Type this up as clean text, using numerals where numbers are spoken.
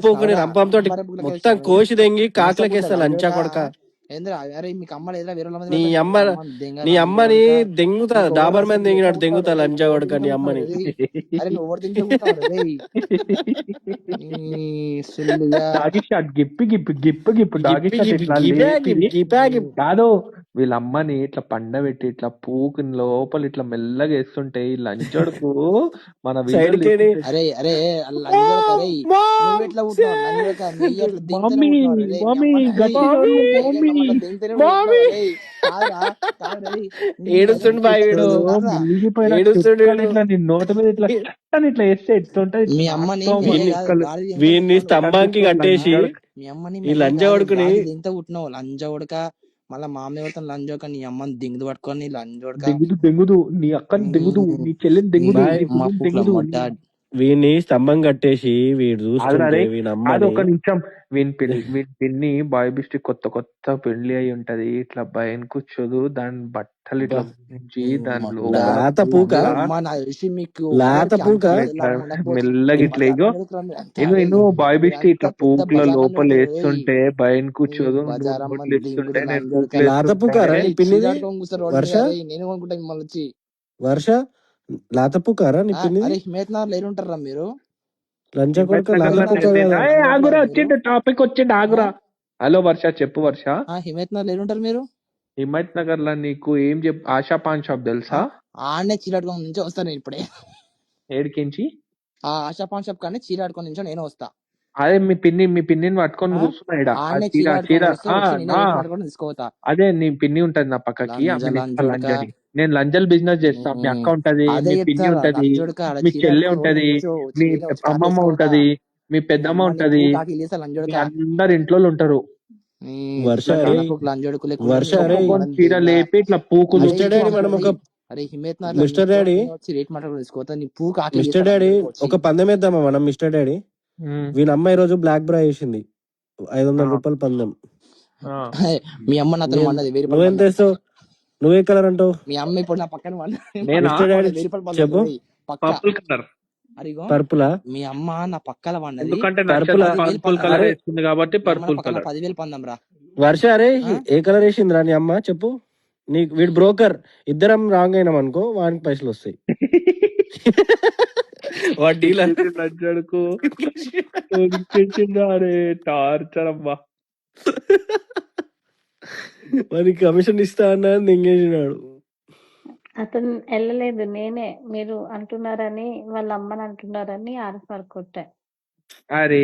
పూకుని రంపంతో మొత్తం కోసి దెంగి కాకులకేస్తా లంచా కొడక. ఏంద్రా అరే మీకు అమ్మ లేదురా వేరే నీ అమ్మ నీ అమ్మని దెంగుతా డాబర్ మ్యాన్ దెంగినాడు దెంగుతా లంచా కొడక నీ అమ్మని. అరే నువ్వు ఎవరు తింటావు డాగి షాట్ గిప్పి గిప్పి గిప్పి గిప్పి డాగి షాట్ ఇట్లా కాదు వీళ్ళ అమ్మని ఇట్లా పండబెట్టి ఇట్లా పూకు లోపల ఇట్లా మెల్లగా వేస్తుంటే ఈ లంచోడుకు మన అరే అరే నువ్వు ఎట్లా ఏడుస్తుండు బాయ్ వీడు నోటి మీద ఇట్లా ఇట్లా వేస్తే ఎట్లుంటది. మీ అమ్మని వీడిని స్తంభానికి కట్టేసి మీ అమ్మని ఈ లంజా కొడుకుని ఎంత పుట్టినావు లంజా కొడక మళ్ళా మామయ్య కొడతాను లంజోక నీ అమ్మని దింగుదు పట్టుకొని లంజోడక దెంగుదు నీ అక్కని దెంగుదు నీ చెల్లిని దెంగుదు. వీడిని స్తంభం కట్టేసి వీడు చూస్తుంటే అది ఒక నిమిషం వీని పిన్ని బాయ్ బిస్టి కొత్త పెళ్లి అయి ఉంటది ఇట్లా భయం కూర్చోదు దాని బట్టలు ఇట్లా మెల్లగా ఇట్లా ఇగో బాయ్ బిస్టి ఇట్లా పూకుల లోపల వేస్తుంటే భయం కూర్చోదు. వర్ష లాతపుకారా నీ పిన్ని ఉంటారా మీరు ఆగురా వచ్చిండు టాపిక్ వచ్చిండు ఆగురా. హలో వర్ష చెప్పు వర్ష. హిమేత్ నగర్ ఉంటారు మీరు హిమత్ నగర్ లో నీకు ఏం చెప్పు ఆశా పాన్ షాప్ తెలుసా? ఆడనే చీరాడుకోని నుంచి వస్తాను నేను ఇప్పుడే. ఏడికించి ఆ ఆశా పాన్ షాప్ కానీ చీరాడుకోని నుంచి నేను వస్తా. అదే మీ పిన్నిని పట్టుకొని కూర్చున్నా. అదే నీ పిన్ని ఉంటది నా పక్కకి లంజని. నేను లంజల్ బిజినెస్ చేస్తా. మీ అక్క ఉంటది, మీ పిన్ని ఉంటది, మీ చెల్లె ఉంటది, మీ అమ్మమ్మ ఉంటది, మీ పెద్దమ్మ ఉంటది, అందరు ఇంట్లో ఉంటారు. చీర లేపి ఇట్లా పూకులు మిస్టర్ డాడీ మిస్టర్ డాడీ ఒక పందెం వేద్దామా మనం మిస్టర్ డాడీ? వీళ్ళ అమ్మాయి రోజు బ్లాక్ బ్రా వేసింది 500 రూపాయలు పందెం. మీ అమ్మ నాతో నువ్వెంత వేస్తావు? నువ్వే కలర్ అంటావు? మీ అమ్మ ఇప్పుడు నా పక్కన చెప్పు. పర్పులా? మీ అమ్మ నా పక్కల కాబట్టి 10,000 పందం రా. వర్ష అరే ఏ కలర్ వేసింది రా నీ అమ్మ చెప్పు. నీకు వీడు బ్రోకర్, ఇద్దరం రాంగ్ అయినాం అనుకో వానికి పైసలు వస్తాయి. వాడికి కమిషన్ ఇస్తా అన్నది ఎంగేసినాడు. అతను వెళ్ళలేదు, నేనే మీరు అంటున్నారని వాళ్ళ అమ్మని అంటున్నారని ఆర్ఎఫ్ కొట్టా. అరే